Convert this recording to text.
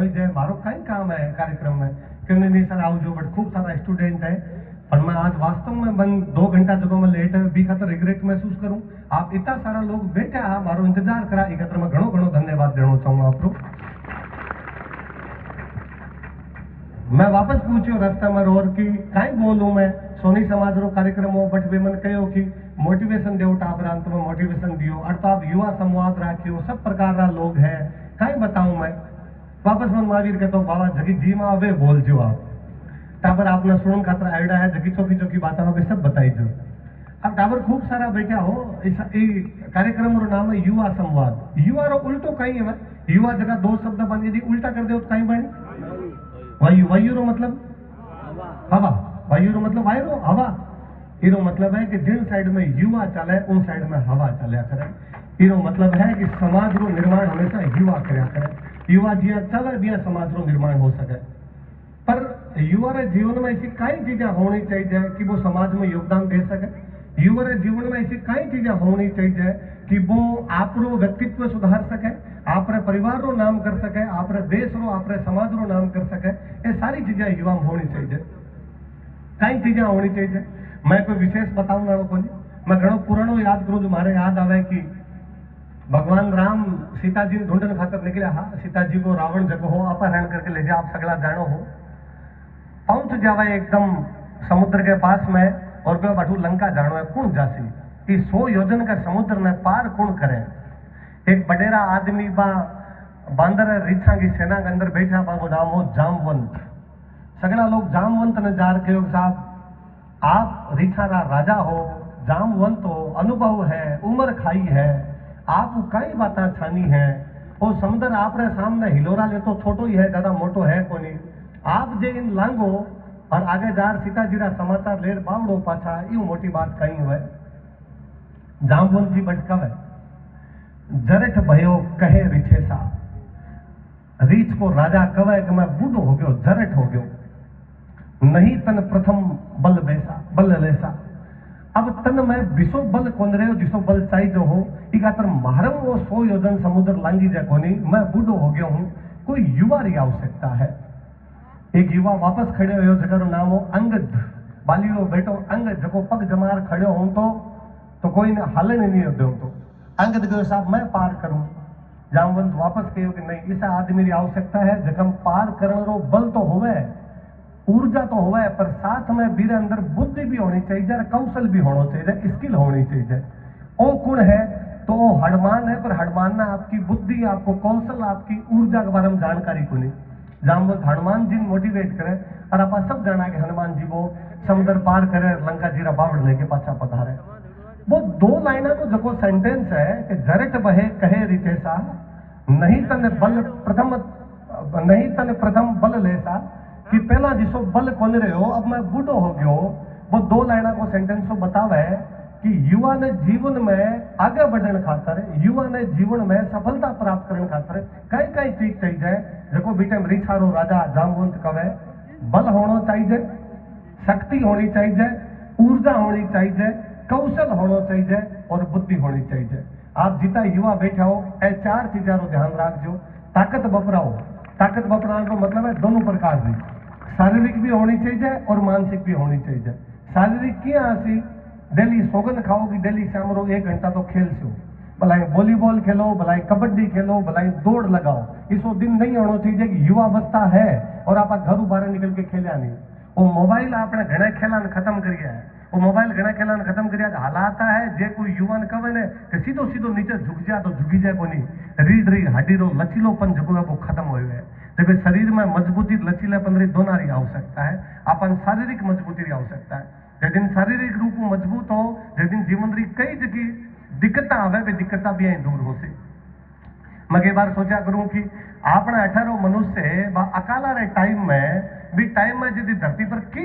होई जाए मारो कई काम है कार्यक्रम में कि नहीं सर आओ जो बट खूब सारा स्टूडेंट है पर मैं आज वास्तव में बन 2 घंटा जगह में लेट है बी खातर रिग्रेट महसूस करूं आप इतना सारा लोग बैठे आ मारो इंतजार करा ई खातर मैं घणो घणो धन्यवाद देना चाहूंगा आपको। मैं वापस पूछो रास्ता में रोर की कई बोलूं मैं सोनी समाज रो कार्यक्रम हो बट वे मन कहो कि मोटिवेशन देव टाबरांत में मोटिवेशन दियो और तो आप युवा संवाद राखियो सब प्रकार रा लोग है कई बताऊं मैं वापस मन महावीर कहता हूँ बाबा जगी जी में वे बोल जो आप टाबर आपने सुनन खातर आइडा है जगी चौकी चौकी बात वे सब बताई जो अब टाबर खूब सारा बैठा हो इस कार्यक्रम रो नाम है युवा संवाद युवा रो उल्टो कई है युवा जगह दो शब्द बन यदि उल्टा कर दे तो कई बनी वायु वायु रो मतलब हवा वायु रो मतलब वायु हवा इरो मतलब है कि जिन साइड में युवा चले उन साइड में हवा चलिया करे इरो मतलब है कि समाज रो निर्माण हमेशा युवा करया करे युवा जिया चले बिया समाज रो निर्माण हो सके पर युवा रे जीवन में ऐसी कई चीजें होनी चाहिए कि वो समाज में योगदान दे सके युवा रे जीवन में ऐसी कई चीजें होनी चाहिए कि वो आप रो व्यक्तित्व सुधार सके आप रे परिवार रो नाम कर सके आप रे देश रो आप रे समाज रो नाम कर सके ये सारी चीजें युवा में होनी चाहिए कई चीजें होनी चाहिए मैं कोई विशेष बताऊं ना को मैं घणो पुरानो याद करूं जो मारे याद आवे कि भगवान राम सीता जी ढूंढन खातर निकले हाँ सीता जी को रावण जगह हो अपहरण करके ले जाए आप सगला जानो हो पहुंच जावे एकदम समुद्र के पास में और क्यों बाटू लंका जानो है कौन जासी कि 100 योजन का समुद्र ने पार कौन करे एक बडेरा आदमी बा बांदर रीछा की सेना के अंदर बैठा बा वो नाम हो जामवंत सगला लोग जामवंत ने जार के साहब आप रीछा का राजा हो जामवंत हो अनुभव है उम्र खाई है आप कई बातें छानी है वो समुद्र आप रे सामने हिलोरा ले तो छोटो ही है ज्यादा मोटो है कोनी आप जे इन लांगो और आगे जार सीता जी रा समाचार लेर बावड़ो पाछा यू मोटी बात कही हुए जामवंत जी भटकावे जरठ भयो कहे रिछेसा रीछ को राजा कवे कि मैं बूढ़ो हो गयो जरठ हो गयो नहीं तन प्रथम बल वैसा बल लेसा अब तन में विसो बल कौन रहे जिसो बल चाहिए जो हो इकातर मारम वो 100 योजन समुद्र लांगी जाए कोनी मैं बूढ़ो हो गया हूं कोई युवा री आवश्यकता है एक युवा वापस खड़े हो जगह नाम हो अंगद बालियो बेटो अंगद जको पग जमार खड़े हो तो कोई ने हालन ही नहीं दो तो अंगद कहो साहब मैं पार करूं जामवंत वापस कहो कि नहीं इस आदमी की आवश्यकता है जखम पार करने रो बल तो होवे ऊर्जा तो होवे पर साथ में मेरे अंदर बुद्धि भी होनी चाहिए कौशल भी होना चाहिए स्किल होनी चाहिए ओ गुण है तो वो हनुमान है पर हनुमान ना आपकी बुद्धि आपको कौशल आपकी ऊर्जा के बारे में जानकारी को नहीं जामवंत हनुमान जी मोटिवेट करे और आप सब जाना कि हनुमान जी वो समुद्र पार करे लंका जी रा बावड़ लेके पाछा पधारे वो 2 लाइना को जो सेंटेंस है कि जरट बहे कहे रितेसा नहीं तने बल प्रथम बल लेसा कि पहला जिसो बल कौन रहे हो अब मैं बूढ़ो हो गयो वो 2 लाइना को सेंटेंस को बतावे कि युवा ने जीवन में आगे बढ़ने खातर युवा ने जीवन में सफलता प्राप्त करने खातर कई कई चीज चाहिए जो बीटे रीछारो राजा जामवंत कवे बल होना चाहिए शक्ति होनी चाहिए ऊर्जा होनी चाहिए कौशल होना चाहिए और बुद्धि होनी चाहिए आप जितना युवा बैठा हो ए 4 चीजा रो ध्यान रखो ताकत बपराने का मतलब है दोनों प्रकार की शारीरिक भी होनी चाहिए और मानसिक भी होनी चाहिए शारीरिक क्या आसी डेली सोगन खाओ कि डेली शाम रो 1 घंटा तो खेल सो भलाई वॉलीबॉल खेलो भलाई कबड्डी खेलो भलाई दौड़ लगाओ इसो दिन नहीं होना चाहिए कि युवा अवस्था है और आप घर बाहर निकल के खेलिया नहीं वो मोबाइल आपने घना खेला खत्म करिया है वो मोबाइल घना खेला खत्म करिया हालात है जे कोई युवा ने कहे ने कि सीधो सीधो नीचे झुक जा तो झुकी जाए को नहीं रीढ़ री हड्डी रो लचीलोपन जो है वो खत्म हो है जब शरीर में मजबूती लचीलापन री दोनों री आवश्यकता है अपन शारीरिक मजबूती री आवश्यकता है जिस दिन शारीरिक रूप में मजबूत हो जिस दिन जीवन री कई जगह दिक्कत आवे वे दिक्कत भी यही दूर हो से मैं कई बार सोचा करूं कि आपने 18 मनुष्य अकाला रे टाइम में भी टाइम में यदि धरती पर की